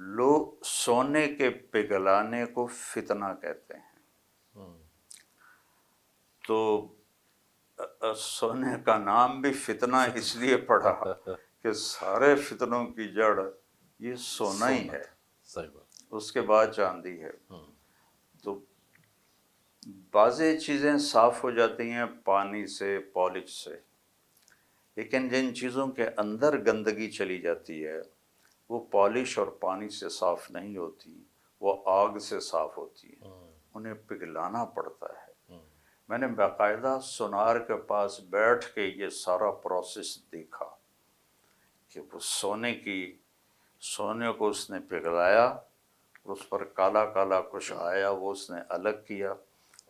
لوگ سونے کے پگھلانے کو فتنہ کہتے ہیں، تو سونے کا نام بھی فتنہ اس لیے پڑا کہ سارے فتنوں کی جڑ یہ سونا ہی ہے، صحیح بات. اس کے بعد چاندی ہے. تو بعضیں چیزیں صاف ہو جاتی ہیں پانی سے، پالش سے، لیکن جن چیزوں کے اندر گندگی چلی جاتی ہے وہ پالش اور پانی سے صاف نہیں ہوتی، وہ آگ سے صاف ہوتی ہے، انہیں پگھلانا پڑتا ہے. میں نے باقاعدہ سونار کے پاس بیٹھ کے یہ سارا پروسیس دیکھا کہ وہ سونے کو اس نے پگھلایا، اس پر کالا کالا کچھ آیا، وہ اس نے الگ کیا،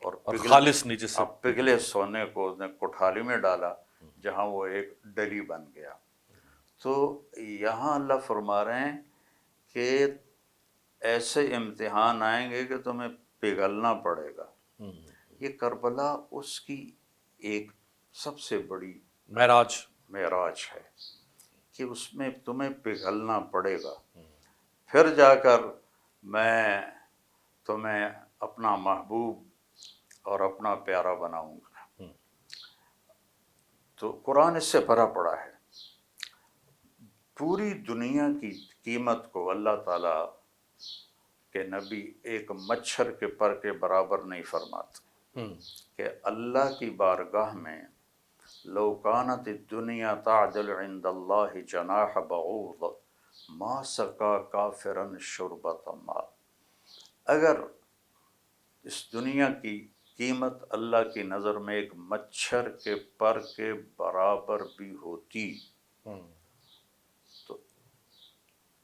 اور خالص نیچے سے پگھلے سونے کو اس نے کوٹھالی میں ڈالا جہاں وہ ایک ڈلی بن گیا. تو یہاں اللہ فرما رہے ہیں کہ ایسے امتحان آئیں گے کہ تمہیں پگھلنا پڑے گا. یہ کربلا اس کی ایک سب سے بڑی معراج ہے کہ اس میں تمہیں پگھلنا پڑے گا، پھر جا کر میں تمہیں اپنا محبوب اور اپنا پیارا بناؤں گا. تو قرآن اس سے بھرا پڑا ہے. پوری دنیا کی قیمت کو اللہ تعالیٰ کے نبی ایک مچھر کے پر کے برابر نہیں فرماتے کہ اللہ کی بارگاہ میں لو کانت الدنیا تعدل عند اللہ جناح بعوض ما سقا کافرا شربۃ ماء. اگر اس دنیا کی قیمت اللہ کی نظر میں ایک مچھر کے پر کے برابر بھی ہوتی تو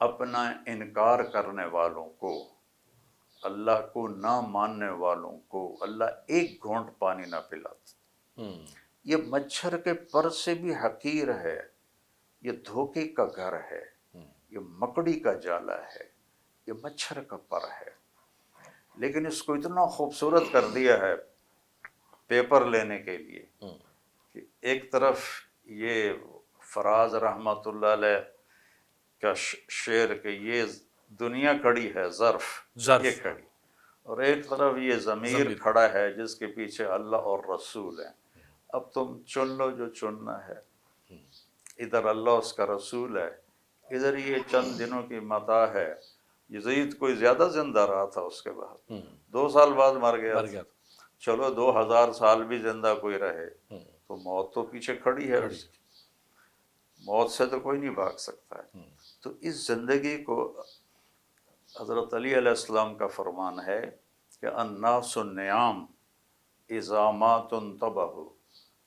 اپنا انکار کرنے والوں کو، اللہ کو نہ ماننے والوں کو اللہ ایک گھونٹ پانی نہ پلاتا. یہ مچھر کے پر سے بھی حقیر ہے، یہ دھوکے کا گھر ہے، یہ مکڑی کا جالا ہے، یہ مچھر کا پر ہے، لیکن اس کو اتنا خوبصورت کر دیا ہے پیپر لینے کے لیے کہ ایک طرف یہ فراز رحمۃ اللہ علیہ کا شعر کہ یہ دنیا کھڑی ہے ظرف یہ کھڑی، اور ایک طرف یہ ضمیر کھڑا ہے جس کے پیچھے اللہ اور رسول ہیں. اب تم چن لو جو چننا ہے. ادھر اللہ اس کا رسول ہے، ادھر یہ چند دنوں کی متاع ہے. یزید کوئی زیادہ زندہ رہا تھا، اس کے بعد 2 سال بعد مر گیا. چلو 2000 سال بھی زندہ کوئی رہے تو موت تو پیچھے کھڑی ہے، اس کی موت سے تو کوئی نہیں بھاگ سکتا ہے. تو اس زندگی کو حضرت علی علیہ السلام کا فرمان ہے کہ الناس النیام اذا مات انتبہ،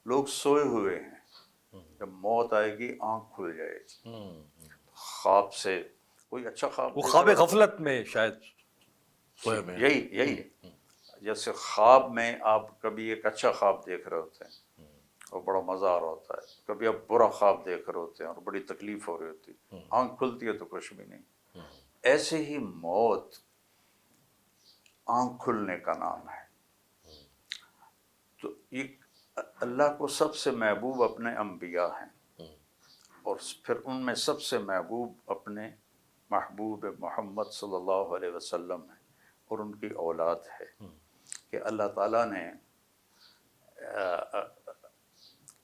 لوگ سوئے ہوئے ہیں، جب موت آئے گی آنکھ کھل جائے گی. خواب سے کوئی اچھا خواب، وہ خواب غفلت میں شاید سوئے میں، یہی جیسے خواب میں آپ کبھی ایک اچھا خواب دیکھ رہے ہوتے ہیں اور بڑا مزہ آ رہا ہوتا ہے، کبھی آپ برا خواب دیکھ رہے ہوتے ہیں اور بڑی تکلیف ہو رہی ہوتی ہے، آنکھ کھلتی ہے تو کچھ بھی نہیں. ایسے ہی موت آنکھ کھلنے کا نام ہے. تو یہ اللہ کو سب سے محبوب اپنے انبیاء ہیں، اور پھر ان میں سب سے محبوب اپنے محبوب محمد صلی اللہ علیہ وسلم ہیں اور ان کی اولاد ہے کہ اللہ تعالیٰ نے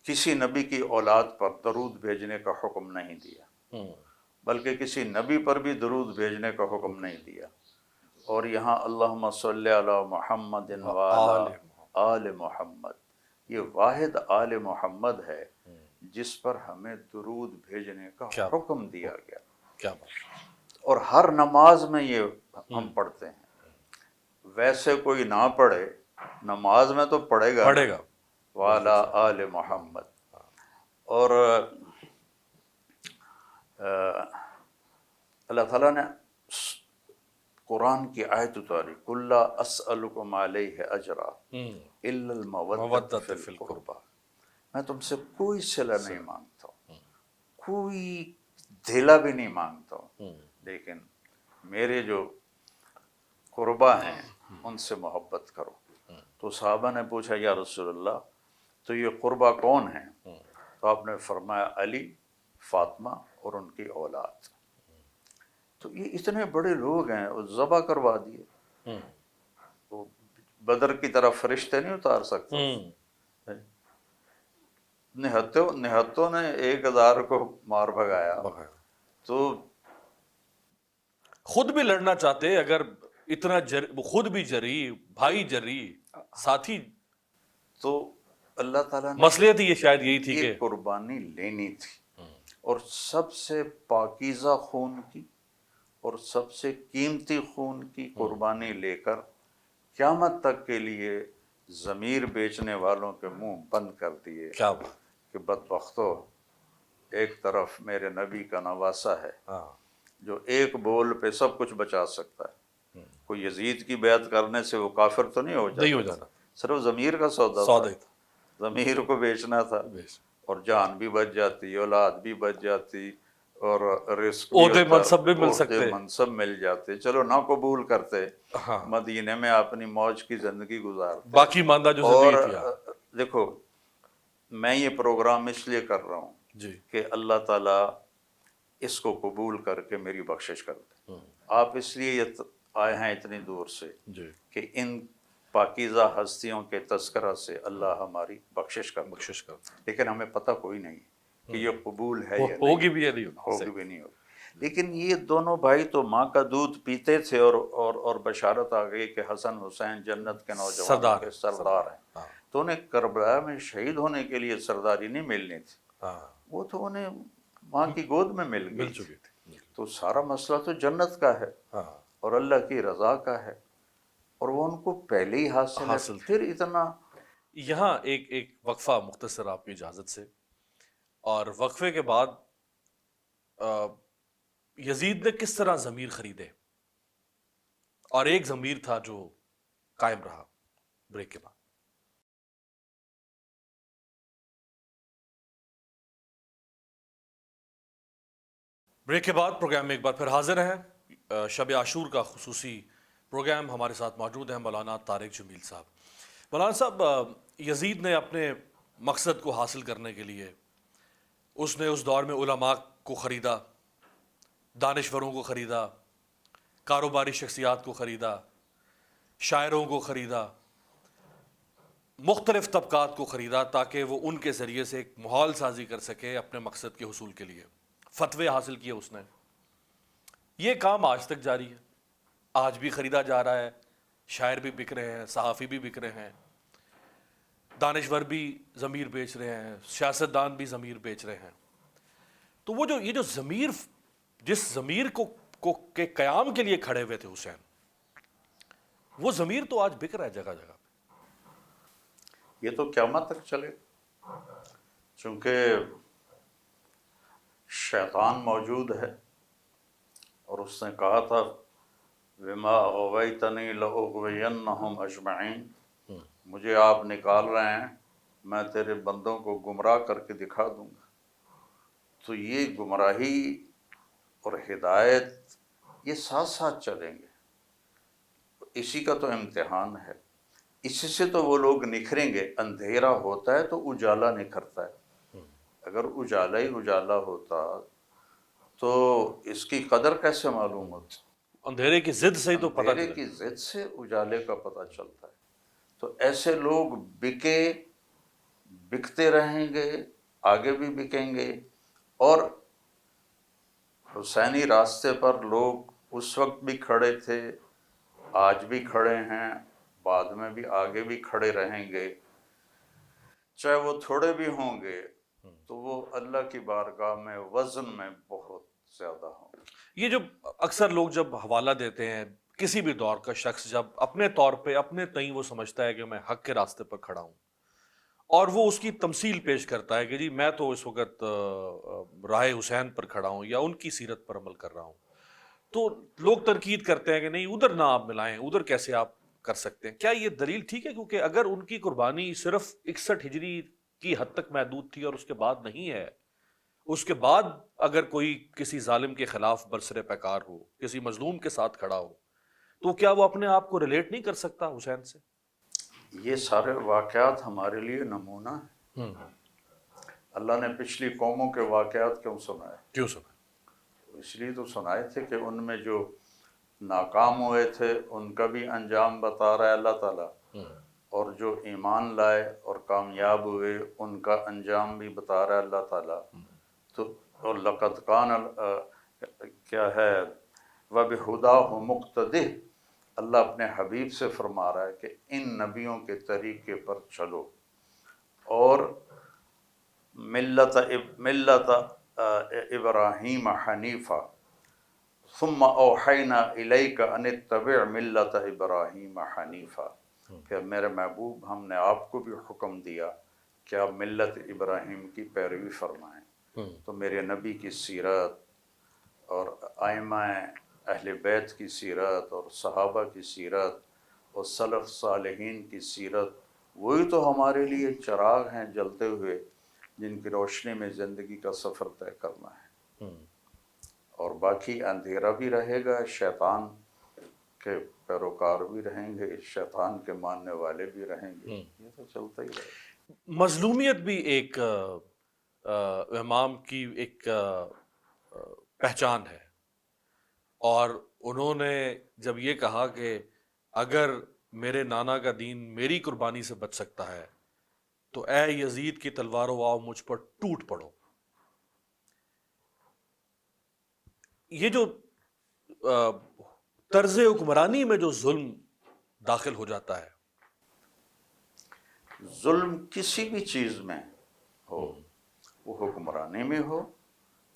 کسی نبی کی اولاد پر درود بھیجنے کا حکم نہیں دیا، بلکہ کسی نبی پر بھی درود بھیجنے کا حکم نہیں دیا. اور یہاں اللہم صلی علی محمد وعلی آل محمد، یہ واحد آل محمد ہے جس پر ہمیں درود بھیجنے کا حکم دیا گیا. کیا اور ہر نماز میں یہ ہم پڑھتے ہیں. ویسے کوئی نہ پڑھے، نماز میں تو پڑھے گا وعلی آل محمد. اور اللہ تعالیٰ نے قرآن کی آیت اتاری، قُل لا اسألکم علیہ اجرا الا المودۃ فی القربى، میں تم سے کوئی صلہ نہیں مانگتا ہوں، کوئی دھیلا بھی نہیں مانگتا ہوں، لیکن میرے جو قربا ہیں ان سے محبت کرو. تو صحابہ نے پوچھا یا رسول اللہ تو یہ قربا کون ہیں؟ تو آپ نے فرمایا علی، فاطمہ اور ان کی اولاد. تو یہ اتنے بڑے لوگ ہیں، وہ ذبح کروا دیے. وہ بدر کی طرح فرشتے نہیں اتار سکتے. نہتوں نے 1000 کو مار بھگایا. تو خود بھی لڑنا چاہتے، اگر اتنا خود بھی جری، بھائی جری، ساتھی. تو اللہ تعالیٰ نے مصلحت ہی یہ شاید یہی تھی کہ یہ قربانی لینی تھی، اور سب سے پاکیزہ خون کی اور سب سے قیمتی خون کی قربانی لے کر قیامت تک کے لیے ضمیر بیچنے والوں کے منہ بند کر دیے. کیا بات. کہ بدبختو، ایک طرف میرے نبی کا نواسہ ہے جو ایک بول پہ سب کچھ بچا سکتا ہے. کوئی یزید کی بیعت کرنے سے وہ کافر تو نہیں ہو جاتا، صرف ضمیر کا سودا تھا. ضمیر کو بیچنا تھا، اور جان بھی بچ جاتی، اولاد بھی بچ جاتی، اور رزق بھی منصب مل جاتے. چلو نہ قبول کرتے، مدینے میں اپنی موج کی زندگی گزارتے. باقی ماندہ جو اور زمین تھی. دیکھو، میں یہ پروگرام اس لیے کر رہا ہوں کہ اللہ تعالیٰ اس کو قبول کر کے میری بخشش کر دے. آپ اس لیے آئے ہیں اتنی دور سے کہ ان پاکیزہ ہستیوں کے تذکرہ سے اللہ ہماری بخشش کر. لیکن ہمیں پتہ کوئی نہیں کہ یہ قبول ہے یا ہوگی بھی یا ہوگی بھی نہیں ہوگی. لیکن یہ دونوں بھائی تو ماں کا دودھ پیتے تھے، اور بشارت آ گئی کہ حسن حسین جنت کے نوجوانوں کے سردار ہیں. تو انہیں کربلا میں شہید ہونے کے لیے سرداری نہیں ملنی تھی، وہ تو انہیں ماں کی گود میں مل چکی تھی. تو سارا مسئلہ تو جنت کا ہے اور اللہ کی رضا کا ہے، اور وہ ان کو پہلے ہی حاصل. پھر اتنا. یہاں ایک وقفہ مختصر آپ کی اجازت سے، اور وقفے کے بعد یزید نے کس طرح ضمیر خریدے، اور ایک ضمیر تھا جو قائم رہا. بریک کے بعد. بریک کے بعد پروگرام میں ایک بار پھر حاضر ہیں. شب عاشور کا خصوصی پروگرام. ہمارے ساتھ موجود ہیں مولانا طارق جمیل صاحب. مولانا صاحب، یزید نے اپنے مقصد کو حاصل کرنے کے لیے اس نے اس دور میں علماء کو خریدا، دانشوروں کو خریدا، کاروباری شخصیات کو خریدا، شاعروں کو خریدا، مختلف طبقات کو خریدا، تاکہ وہ ان کے ذریعے سے ایک ماحول سازی کر سکے اپنے مقصد کے حصول کے لیے. فتوے حاصل کیے اس نے. یہ کام آج تک جاری ہے، آج بھی خریدا جا رہا ہے. شاعر بھی بک رہے ہیں، صحافی بھی بک رہے ہیں، دانشور بھی ضمیر بیچ رہے ہیں، سیاستدان بھی ضمیر بیچ رہے ہیں. تو وہ یہ جو ضمیر، جس ضمیر کو کے قیام کے لیے کھڑے ہوئے تھے حسین، وہ ضمیر تو آج بک رہا ہے جگہ جگہ پہ. یہ تو قیامت تک چلے، چونکہ شیطان موجود ہے، اور اس نے کہا تھا وما اغویتنی لاغوینہم اجمعین. مجھے آپ نکال رہے ہیں، میں تیرے بندوں کو گمراہ کر کے دکھا دوں گا. تو یہ گمراہی اور ہدایت یہ ساتھ ساتھ چلیں گے. اسی کا تو امتحان ہے، اسی سے تو وہ لوگ نکھریں گے. اندھیرا ہوتا ہے تو اجالا نکھرتا ہے. اگر اجالا ہی اجالا ہوتا تو اس کی قدر کیسے معلوم ہوتی؟ اندھیرے کی ضد سے ہی تو پتہ اندھیرے کی ضد سے اجالے کا پتہ چلتا ہے. تو ایسے لوگ بکتے رہیں گے، آگے بھی بکیں گے. اور حسینی راستے پر لوگ اس وقت بھی کھڑے تھے، آج بھی کھڑے ہیں، بعد میں بھی آگے بھی کھڑے رہیں گے. چاہے وہ تھوڑے بھی ہوں گے تو وہ اللہ کی بارگاہ میں وزن میں بہت زیادہ ہوں گے. یہ جو اکثر لوگ جب حوالہ دیتے ہیں، کسی بھی دور کا شخص جب اپنے طور پہ اپنے تئیں وہ سمجھتا ہے کہ میں حق کے راستے پر کھڑا ہوں، اور وہ اس کی تمثیل پیش کرتا ہے کہ جی میں تو اس وقت راہ حسین پر کھڑا ہوں یا ان کی سیرت پر عمل کر رہا ہوں، تو لوگ تنقید کرتے ہیں کہ نہیں ادھر نہ آپ ملائیں، ادھر کیسے آپ کر سکتے ہیں. کیا یہ دلیل ٹھیک ہے؟ کیونکہ اگر ان کی قربانی صرف 61 ہجری کی حد تک محدود تھی اور اس کے بعد نہیں ہے، اس کے بعد اگر کوئی کسی ظالم کے خلاف برسر پیکار ہو، کسی مظلوم کے ساتھ کھڑا ہو، تو کیا وہ اپنے آپ کو ریلیٹ نہیں کر سکتا حسین سے؟ یہ سارے واقعات ہمارے لیے نمونہ ہیں. اللہ نے پچھلی قوموں کے واقعات کیوں سنائے؟ کیوں سنا؟ اس لیے تو سنائے تھے کہ ان میں جو ناکام ہوئے تھے ان کا بھی انجام بتا رہا ہے اللہ تعالیٰ، اور جو ایمان لائے اور کامیاب ہوئے ان کا انجام بھی بتا رہا ہے اللہ تعالیٰ۔ تو اور لقد کان کیا ہے وَبِهُدَاهُ مُقْتَدِهْ، اللہ اپنے حبیب سے فرما رہا ہے کہ ان نبیوں کے طریقے پر چلو، اور ملت ابراہیم حنیفہ ثم اوحینا الیک ان اتبع ملت ابراہیم حنیفہ، پھر میرے محبوب ہم نے آپ کو بھی حکم دیا کہ آپ ملت ابراہیم کی پیروی فرمائیں۔ تو میرے نبی کی سیرت اور ائمہ اہل بیت کی سیرت اور صحابہ کی سیرت اور سلف صالحین کی سیرت، وہی تو ہمارے لیے چراغ ہیں جلتے ہوئے جن کی روشنی میں زندگی کا سفر طے کرنا ہے۔ اور باقی اندھیرا بھی رہے گا، شیطان کے پیروکار بھی رہیں گے، شیطان کے ماننے والے بھی رہیں گے، یہ تو چلتا ہی رہے گا۔ مظلومیت بھی ایک امام کی ایک پہچان ہے، اور انہوں نے جب یہ کہا کہ اگر میرے نانا کا دین میری قربانی سے بچ سکتا ہے تو اے یزید کی تلواروں آؤ مجھ پر ٹوٹ پڑو، یہ جو طرز حکمرانی میں جو ظلم داخل ہو جاتا ہے، ظلم کسی بھی چیز میں ہو، وہ حکمرانی میں ہو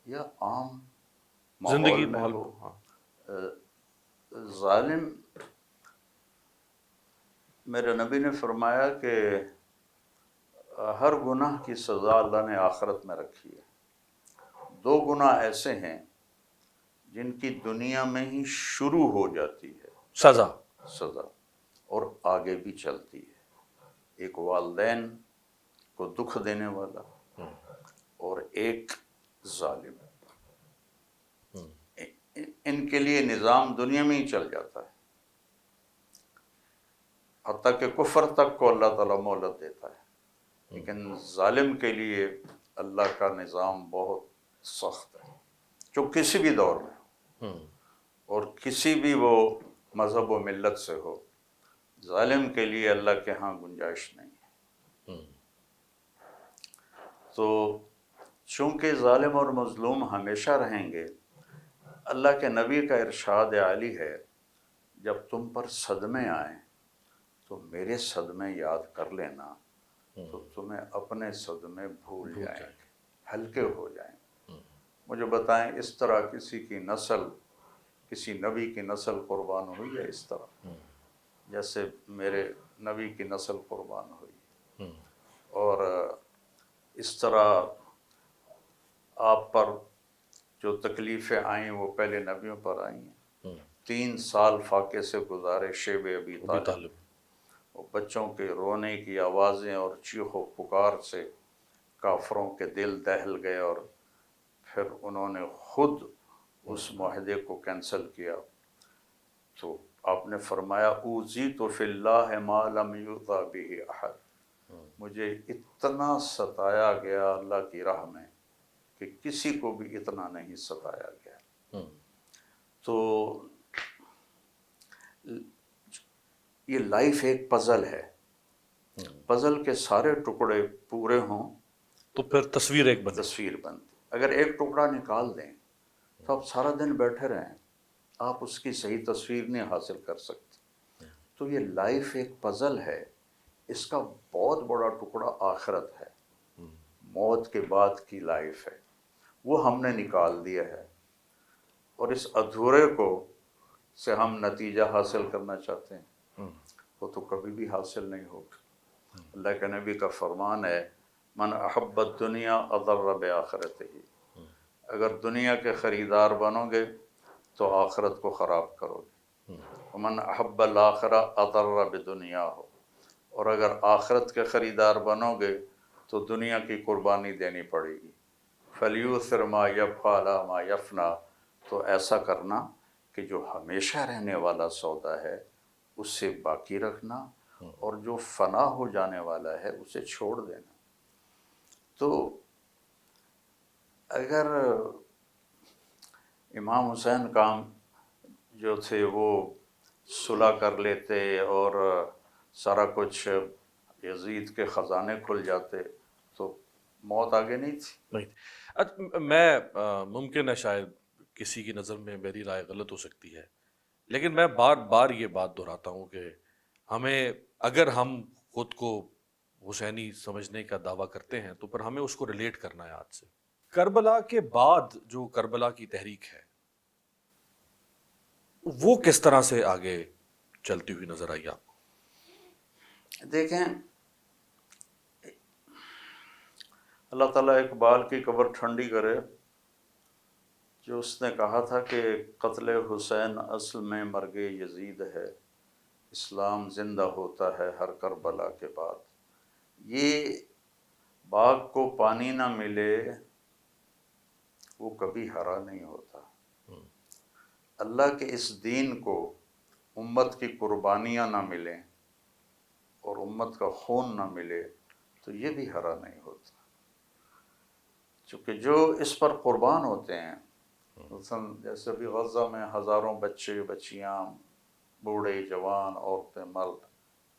یا عام زندگی ماحول میں ہاں۔ ہو، ظالم، میرے نبی نے فرمایا کہ ہر گناہ کی سزا اللہ نے آخرت میں رکھی ہے۔ دو گناہ ایسے ہیں جن کی دنیا میں ہی شروع ہو جاتی ہے سزا، اور آگے بھی چلتی ہے، ایک والدین کو دکھ دینے والا اور ایک ظالم، ان کے لیے نظام دنیا میں ہی چل جاتا ہے، حتیٰ کہ کفر تک کو اللہ تعالیٰ مہلت دیتا ہے، لیکن ظالم کے لیے اللہ کا نظام بہت سخت ہے، جو کسی بھی دور میں ہو اور کسی بھی وہ مذہب و ملت سے ہو، ظالم کے لیے اللہ کے ہاں گنجائش نہیں ہے۔ تو چونکہ ظالم اور مظلوم ہمیشہ رہیں گے، اللہ کے نبی کا ارشاد عالی ہے جب تم پر صدمے آئیں تو میرے صدمے یاد کر لینا، تو تمہیں اپنے صدمے بھول جائیں گے، ہلکے ہو جائیں گے۔ مجھے بتائیں اس طرح کسی کی نسل، کسی نبی کی نسل قربان ہوئی ہے اس طرح جیسے میرے نبی کی نسل قربان ہوئی، اور اس طرح آپ پر جو تکلیفیں آئیں وہ پہلے نبیوں پر آئی ہیں۔ 3 سال فاقے سے گزارے شیب ابی طالب، وہ بچوں کے رونے کی آوازیں اور چیخ و پکار سے کافروں کے دل دہل گئے، اور پھر انہوں نے خود اس معاہدے کو کینسل کیا۔ تو آپ نے فرمایا اوذیت فی اللہ ما لم یؤذ بہ احد، مجھے اتنا ستایا گیا اللہ کی راہ میں کہ کسی کو بھی اتنا نہیں ستایا گیا۔ تو یہ لائف ایک پزل ہے، پزل کے سارے ٹکڑے پورے ہوں تو پھر تصویر ایک بنے۔ تصویر بنتی، اگر ایک ٹکڑا نکال دیں تو آپ سارا دن بیٹھے رہیں، آپ اس کی صحیح تصویر نہیں حاصل کر سکتے۔ تو یہ لائف ایک پزل ہے، اس کا بہت بڑا ٹکڑا آخرت ہے، موت کے بعد کی لائف ہے، وہ ہم نے نکال دیا ہے، اور اس ادھورے کو سے ہم نتیجہ حاصل کرنا چاہتے ہیں، وہ تو کبھی بھی حاصل نہیں ہوگا۔ اللہ کے نبی کا فرمان ہے من احب الدنیا اضر بآخرتہ، اگر دنیا کے خریدار بنو گے تو آخرت کو خراب کرو گے، ومن احب الآخرہ اضر بدنیاہ، اور اگر آخرت کے خریدار بنو گے تو دنیا کی قربانی دینی پڑے گی، فلیؤثر ما یبقی علی ما یفنی، تو ایسا کرنا کہ جو ہمیشہ رہنے والا سودا ہے اس سے باقی رکھنا، اور جو فنا ہو جانے والا ہے اسے چھوڑ دینا۔ تو اگر امام حسین کام جو تھے وہ صلح کر لیتے اور سارا کچھ یزید کے خزانے کھل جاتے تو موت آگے نہیں تھی. نہیں. اچھا میں ممکن ہے شاید کسی کی نظر میں میری رائے غلط ہو سکتی ہے، لیکن میں بار بار یہ بات دہراتا ہوں کہ ہمیں اگر ہم خود کو حسینی سمجھنے کا دعویٰ کرتے ہیں تو پھر ہمیں اس کو ریلیٹ کرنا ہے آج سے. کربلا کے بعد جو کربلا کی تحریک ہے وہ کس طرح سے آگے چلتی ہوئی نظر آئی آپ کو؟ دیکھیں اللہ تعالیٰ اقبال کی قبر ٹھنڈی کرے، جو اس نے کہا تھا کہ قتل حسین اصل میں مرگ یزید ہے، اسلام زندہ ہوتا ہے ہر کربلا کے بعد. یہ باغ کو پانی نہ ملے وہ کبھی ہرا نہیں ہوتا. اللہ کے اس دین کو امت کی قربانیاں نہ ملیں اور امت کا خون نہ ملے تو یہ بھی ہرا نہیں ہوتا. چونکہ جو اس پر قربان ہوتے ہیں، مثلاً جیسے ابھی غزہ میں ہزاروں بچے بچیاں بوڑھے جوان عورتیں مرد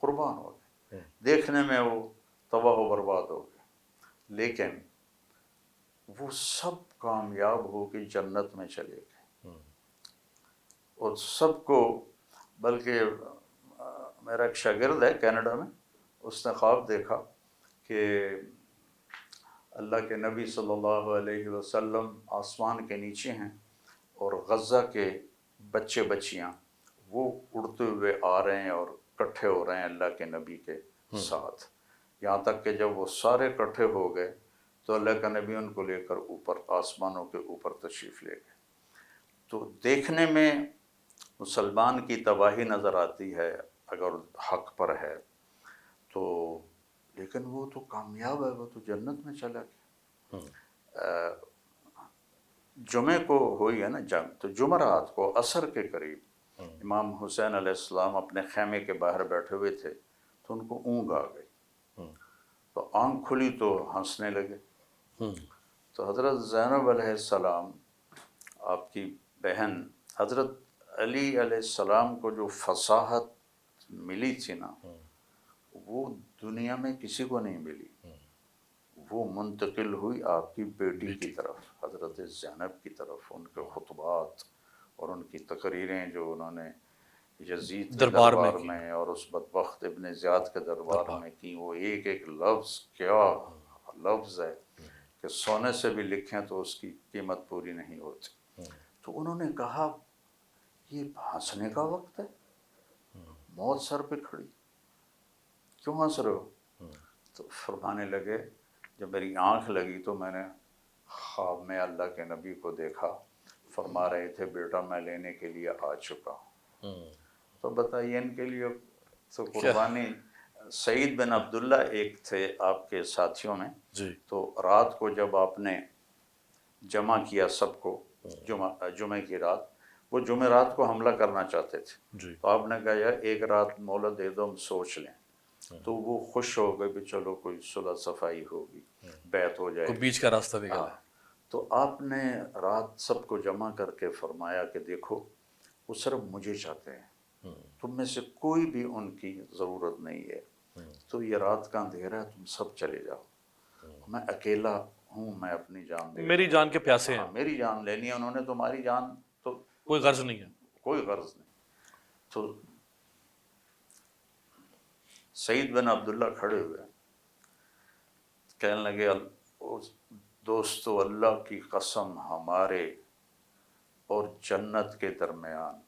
قربان ہو گئے، دیکھنے میں وہ تباہ و برباد ہو گئے، لیکن وہ سب کامیاب ہو کے جنت میں چلے گئے. اور سب کو، بلکہ میرا ایک شاگرد ہے کینیڈا میں، اس نے خواب دیکھا کہ اللہ کے نبی صلی اللہ علیہ وسلم آسمان کے نیچے ہیں اور غزہ کے بچے بچیاں وہ اڑتے ہوئے آ رہے ہیں اور اکٹھے ہو رہے ہیں اللہ کے نبی کے ساتھ، یہاں تک کہ جب وہ سارے اکٹھے ہو گئے تو اللہ کا نبی ان کو لے کر اوپر آسمانوں کے اوپر تشریف لے گئے. تو دیکھنے میں مسلمان کی تباہی نظر آتی ہے اگر حق پر ہے تو، لیکن وہ تو کامیاب ہے، وہ تو جنت میں چلا گیا. جمعے کو ہوئی ہے نا جنگ، تو جمعرات کو عصر کے قریب امام حسین علیہ السلام اپنے خیمے کے باہر بیٹھے ہوئے تھے تو ان کو اونگ آ گئی، تو آنکھ کھلی تو ہنسنے لگے. تو حضرت زینب علیہ السلام آپ کی بہن، حضرت علی علیہ السلام کو جو فصاحت ملی تھی نا وہ دنیا میں کسی کو نہیں ملی. وہ منتقل ہوئی آپ کی بیٹی کی طرف، حضرت زینب کی طرف. ان کے خطبات اور ان کی تقریریں جو انہوں نے یزید کے دربار میں اور اس بدبخت ابن زیاد کے دربار میں کی، وہ ایک ایک لفظ کیا لفظ ہے کہ سونے سے بھی لکھیں تو اس کی قیمت پوری نہیں ہوتی. تو انہوں نے کہا یہ ہنسنے کا وقت ہے، موت سر پہ کھڑی، کیوں ہنس رہے ہو؟ تو فرمانے لگے جب میری آنکھ لگی تو میں نے خواب میں اللہ کے نبی کو دیکھا، فرما رہے تھے بیٹا میں لینے کے لیے آ چکا ہوں. تو بتائیے ان کے لیے تو قربانی. سعید بن عبداللہ ایک تھے آپ کے ساتھیوں میں، تو رات کو جب آپ نے جمع کیا سب کو جمعے کی رات، وہ جمعرات کو حملہ کرنا چاہتے تھے، تو آپ نے کہا یار ایک رات مہلت دے دو ہم سوچ لیں. تو وہ خوش ہو گئے بھی چلو کوئی صلح صفائی ہوگی، بیعت ہو جائے گی، بیچ کا راستہ نکالا. تو آپ نے رات سب کو جمع کر کے فرمایا کہ دیکھو وہ صرف مجھے چاہتے ہیں، تم میں سے کوئی بھی ان کی ضرورت نہیں ہے. تو یہ رات کا اندھیرا ہے، تم سب چلے جاؤ، میں اکیلا ہوں، میں اپنی جان دے، میری جان کے پیاسے ہیں، میری جان لینی ہے انہوں نے، تمہاری جان تو کوئی غرض نہیں ہے، کوئی غرض نہیں. تو سعید بن عبداللہ کھڑے ہوئے کہنے لگے دوستو اللہ کی قسم ہمارے اور جنت کے درمیان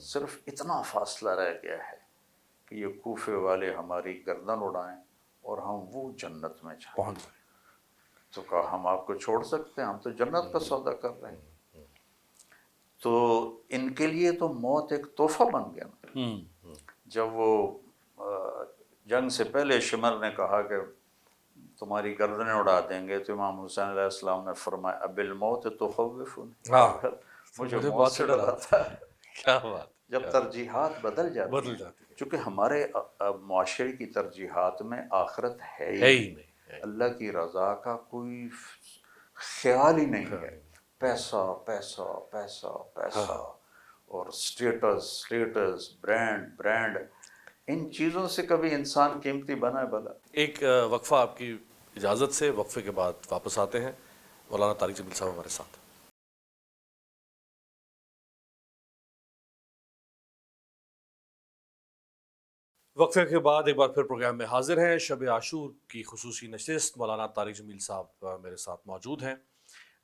صرف اتنا فاصلہ رہ گیا ہے کہ یہ کوفے والے ہماری گردن اڑائیں اور ہم وہ جنت میں جائیں. تو کہا ہم آپ کو چھوڑ سکتے ہیں، ہم تو جنت کا سودا کر رہے ہیں. تو ان کے لیے تو موت ایک تحفہ بن گیا. جب وہ جنگ سے پہلے شمر نے کہا کہ تمہاری گردنیں اڑا دیں گے، تو امام حسین علیہ السلام نے فرمایا اب الموت تخوفنی، مجھے موت سے ڈراتا ہے. کیا بات. جب ترجیحات بدل جاتی ہیں، چونکہ ہمارے معاشرے کی ترجیحات میں آخرت ہے ہی نہیں، اللہ کی رضا کا کوئی خیال ہی نہیں ہے. پیسہ پیسہ پیسہ پیسہ اور اسٹیٹس برانڈ ان چیزوں سے کبھی انسان قیمتی بنا ہے بھلا؟ ایک وقفہ آپ کی اجازت سے، وقفے کے بعد واپس آتے ہیں. مولانا طارق جمیل صاحب ہمارے ساتھ. وقفے کے بعد ایک بار پھر پروگرام میں حاضر ہیں. شب عاشور کی خصوصی نشست، مولانا طارق جمیل صاحب میرے ساتھ موجود ہیں.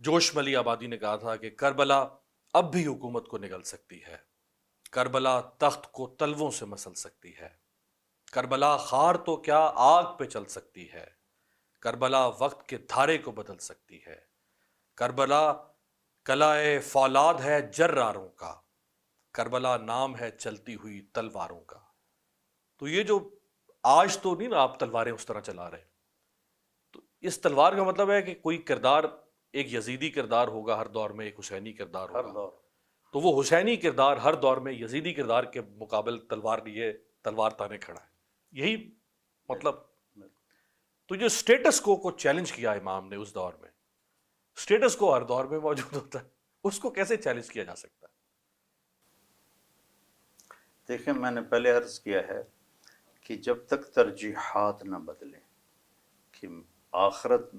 جوش ملی آبادی نے کہا تھا کہ کربلا اب بھی حکومت کو نگل سکتی ہے، کربلا تخت کو تلووں سے مسل سکتی ہے، کربلا خار تو کیا آگ پہ چل سکتی ہے، کربلا وقت کے دھارے کو بدل سکتی ہے، کربلا کلائے فولاد ہے جراروں کا، کربلا نام ہے چلتی ہوئی تلواروں کا. تو یہ جو آج تو نہیں نا آپ تلواریں اس طرح چلا رہے، تو اس تلوار کا مطلب ہے کہ کوئی کردار، ایک یزیدی کردار ہوگا ہر دور میں، ایک حسینی کردار ہر ہوگا، دور. تو وہ حسینی کردار ہر دور میں یزیدی کردار کے مقابل تلوار لیے تلوار تانے کھڑا ہے. یہی مطلب. تو جو اسٹیٹس کو چیلنج کیا امام نے اس دور میں، اسٹیٹس کو ہر دور میں موجود ہوتا ہے، اس کو کیسے چیلنج کیا جا سکتا ہے؟ دیکھیں، میں نے پہلے عرض کیا ہے کہ جب تک ترجیحات نہ بدلیں کہ آخرت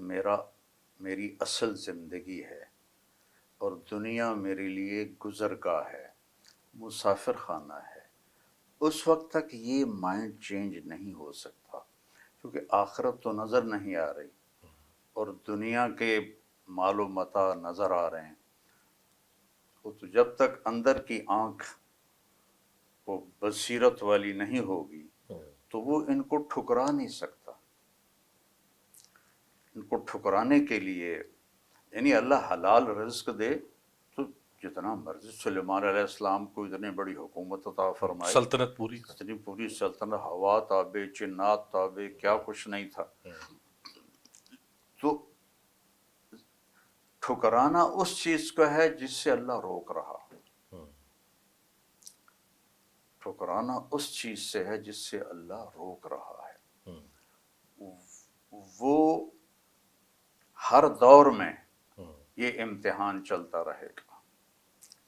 میری اصل زندگی ہے اور دنیا میرے لیے گزرگاہ ہے، مسافر خانہ ہے، اس وقت تک یہ مائنڈ چینج نہیں ہو سکتا، کیونکہ آخرت تو نظر نہیں آ رہی اور دنیا کے مال و متاع نظر آ رہے ہیں. وہ تو جب تک اندر کی آنکھ وہ بصیرت والی نہیں ہوگی تو وہ ان کو ٹھکرا نہیں سکتا. ان کو ٹھکرانے کے لیے یعنی اللہ حلال رزق دے تو جتنا مرضی. سلیمان علیہ السلام کو اتنی بڑی حکومت عطا فرمائی، سلطنت پوری. اتنی پوری سلطنت، ہوا تابع، جنات تابع، کیا کچھ نہیں تھا. تو ٹھکرانا اس چیز کا ہے جس سے اللہ روک رہا، ٹھکرانا اس چیز سے ہے جس سے اللہ روک رہا ہے. وہ ہر دور میں یہ امتحان چلتا رہے گا،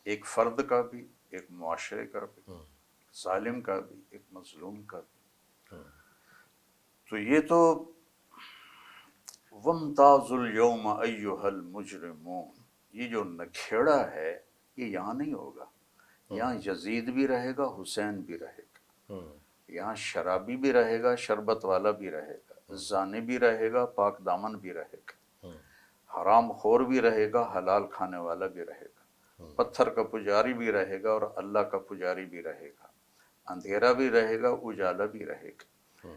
ایک فرد کا بھی، ایک معاشرے کا بھی، ظالم کا بھی، ایک مظلوم کا بھی. تو یہ تو وَامْتَازُوا الْيَوْمَ أَيُّهَا الْمُجْرِمُونَ، یہ جو نکھیڑا ہے یہ یہاں نہیں ہوگا. یہاں یزید بھی رہے گا، حسین بھی رہے گا، یہاں شرابی بھی رہے گا، شربت والا بھی رہے گا، زانی بھی رہے گا، پاک دامن بھی رہے گا، حرام خور بھی رہے گا، حلال کھانے والا بھی رہے گا، پتھر کا پجاری بھی رہے گا اور اللہ کا پجاری بھی رہے گا، اندھیرا بھی رہے گا، اجالا بھی رہے گا.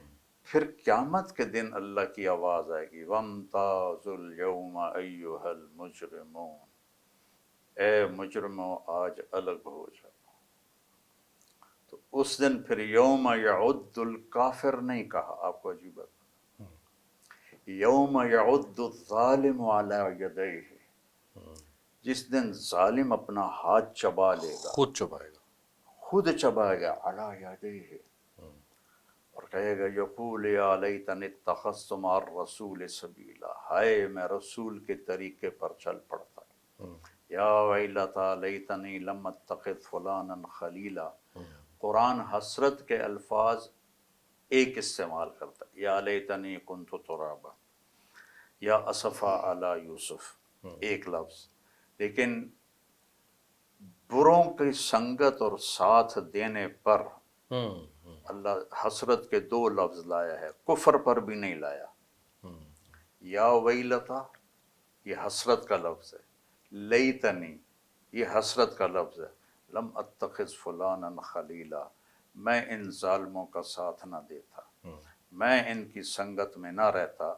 پھر قیامت کے دن اللہ کی آواز آئے گی وَامْتَازُوا الْيَوْمَ أَيُّهَا الْمُجْرِمُونَ، اے مجرموں آج الگ ہو جاؤ. تو اس دن پھر یوم یعد الکافر نہیں کہا، آپ کو عجیب بات، یوم یعد الظالم علی یدیہ، جس دن ظالم اپنا ہاتھ چبا لے گا، خود چبائے گا، خود چبائے گا، علی یدیہ، اور کہے گا یقول یا لیتنی اتخذت مع الرسول سبیلا، ہائے میں رسول کے طریقے پر چل پڑتا، یا ویلتا لیتنی لم اتخذ فلانا خلیلا. قرآن حسرت کے الفاظ ایک استعمال کرتا ہے، یا لیتنی کنت ترابا، یا اسفا علی یوسف، ایک لفظ. لیکن بروں کی سنگت اور ساتھ دینے پر اللہ حسرت کے دو لفظ لایا ہے، کفر پر بھی نہیں لایا. یا ویلتا یہ حسرت کا لفظ ہے، لیتنی یہ حسرت کا لفظ ہے، لم اتخذ فلانا خلیلا، میں ان ظالموں کا ساتھ نہ دیتا، میں ان کی سنگت میں نہ رہتا.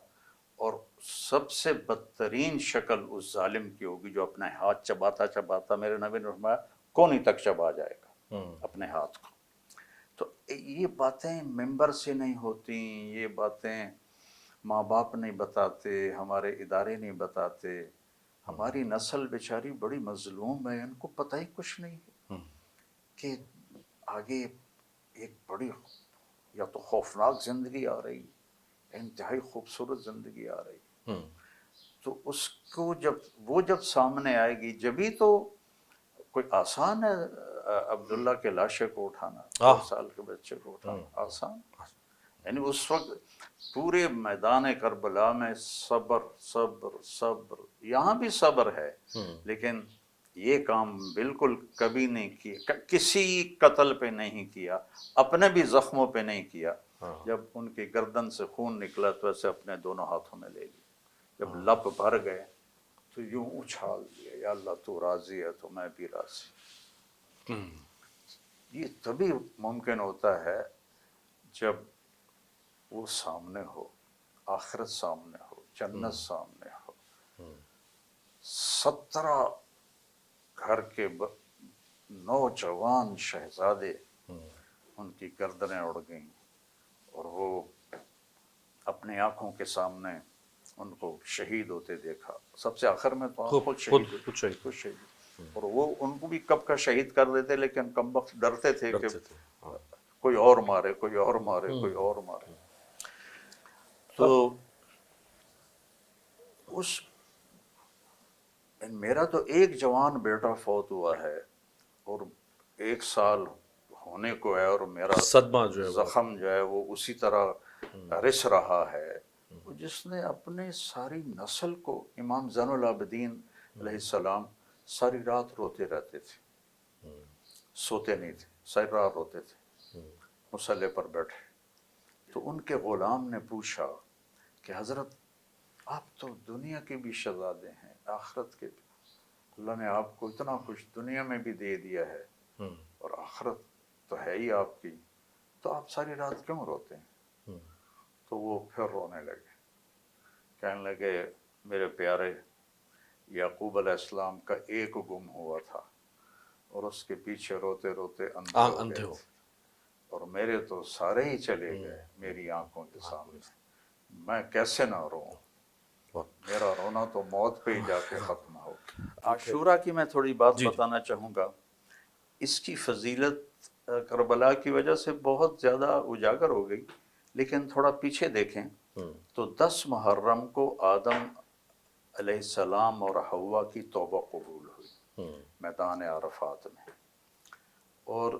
اور سب سے بدترین شکل اس ظالم کی ہوگی جو اپنے ہاتھ چباتا چباتا، میرے نبی نے فرمایا کون ہی تک چبا جائے گا اپنے ہاتھ کو. تو یہ باتیں ممبر سے نہیں ہوتی، یہ باتیں ماں باپ نہیں بتاتے، ہمارے ادارے نہیں بتاتے. ہماری نسل بیچاری بڑی مظلوم ہے، ان کو پتہ ہی کچھ نہیں ہے کہ آگے ایک بڑی یا تو خوفناک زندگی آ رہی ہے، انتہائی خوبصورت زندگی آ رہی ہے. تو اس کو جب سامنے آئے گی جبھی تو کوئی آسان ہے عبداللہ کے لاشے کو اٹھانا، 2 سال کے بچے کو اٹھانا آسان؟ یعنی اس وقت پورے میدان کربلا میں صبر صبر صبر، یہاں بھی صبر ہے لیکن یہ کام بالکل کبھی نہیں کیا، کسی قتل پہ نہیں کیا، اپنے بھی زخموں پہ نہیں کیا۔ جب ان کی گردن سے خون نکلا تو ایسے اپنے دونوں ہاتھوں میں لے لی، جب لب بھر گئے تو یوں اچھال دیا، یا اللہ تو راضی ہے تو میں بھی راضی۔ یہ تبھی ممکن ہوتا ہے جب وہ سامنے ہو، آخرت سامنے ہو، جنت سامنے ہو۔ 17 گھر کے نوجوان شہزادے، ان کی گردنیں اڑ گئیں اور وہ اپنی آنکھوں کے سامنے ان کو شہید ہوتے دیکھا۔ سب سے آخر میں تو خود شہید، اور وہ ان کو بھی کب کا شہید کر دیتے، لیکن کم وقت ڈرتے تھے کہ کوئی اور مارے، کوئی اور مارے، کوئی اور مارے۔ تو میرا تو ایک جوان بیٹا فوت ہوا ہے اور 1 سال ہونے کو ہے، اور میرا صدمہ جو ہے زخم جو ہے وہ اسی طرح رس رہا ہے، جس نے اپنے ساری نسل کو، امام زین العابدین علیہ السلام ساری رات روتے رہتے تھے، سوتے نہیں تھے، ساری رات روتے تھے مصلی پر بیٹھے۔ تو ان کے غلام نے پوچھا کہ حضرت آپ تو دنیا کے بھی شہزادے ہیں، آخرت کے بھی، اللہ نے آپ کو اتنا کچھ دنیا میں بھی دے دیا ہے اور آخرت تو ہے ہی آپ کی، تو آپ ساری رات کیوں روتے ہیں؟ تو وہ پھر رونے لگے، کہنے لگے میرے پیارے یعقوب علیہ السلام کا ایک گم ہوا تھا اور اس کے پیچھے روتے روتے اندھے ہو گئے تھے، اور میرے تو سارے ہی چلے گئے میری آنکھوں کے سامنے، میں کیسے نہ روؤں؟ میرا رونا تو موت پہ ہی جا کے ختم ہو۔ عاشورہ کی میں تھوڑی بات بتانا چاہوں گا۔ اس کی فضیلت کربلا کی وجہ سے بہت زیادہ اجاگر ہو گئی، لیکن تھوڑا پیچھے دیکھیں تو 10 محرم کو آدم علیہ السلام اور حوا کی توبہ قبول ہوئی میدان عرفات میں، اور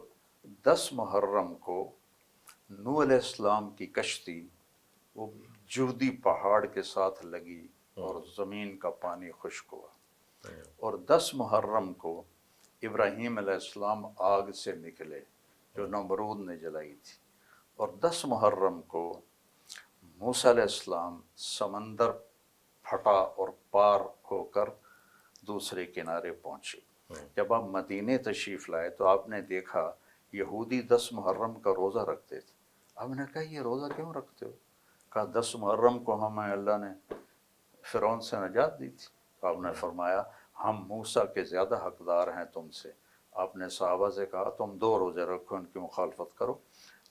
10 محرم کو نوح علیہ السلام کی کشتی وہ جودی پہاڑ کے ساتھ لگی اور زمین کا پانی خشک ہوا، اور 10 محرم کو ابراہیم علیہ السلام آگ سے نکلے جو نمرود نے جلائی تھی، اور 10 محرم کو موسیٰ علیہ السلام سمندر پھٹا اور پار ہو کر دوسرے کنارے پہنچے۔ جب آپ مدینے تشریف لائے تو آپ نے دیکھا یہودی 10 محرم کا روزہ رکھتے تھے۔ آپ نے کہا یہ روزہ کیوں رکھتے ہو؟ کہا 10 محرم کو ہمیں اللہ نے فرعون سے نجات دی تھی۔ تو آپ نے فرمایا ہم موسیٰ کے زیادہ حقدار ہیں تم سے۔ آپ نے صحابہ سے کہا تم 2 روزے رکھو، ان کی مخالفت کرو،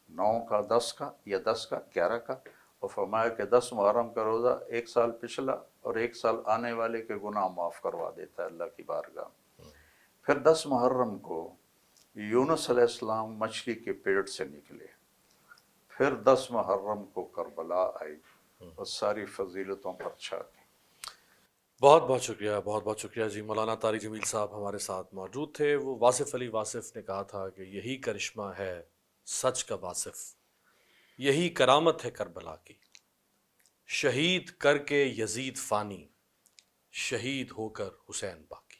9 کا 10 کا یا 10 کا 11 کا، اور فرمایا کہ 10 محرم کا روزہ 1 سال پچھلا اور 1 سال آنے والے کے گناہ معاف کروا دیتا ہے اللہ کی بارگاہ میں۔ پھر 10 محرم کو یونس علیہ السلام مچھلی کے پیٹ سے نکلے، پھر 10 محرم کو کربلا آئی اور ساری فضیلتوں پر چھا گئی۔ بہت بہت شکریہ، بہت بہت شکریہ جی۔ مولانا طارق جمیل صاحب ہمارے ساتھ موجود تھے۔ وہ واصف علی واصف نے کہا تھا کہ یہی کرشمہ ہے سچ کا واصف، یہی کرامت ہے کربلا کی، شہید کر کے یزید فانی، شہید ہو کر حسین باقی۔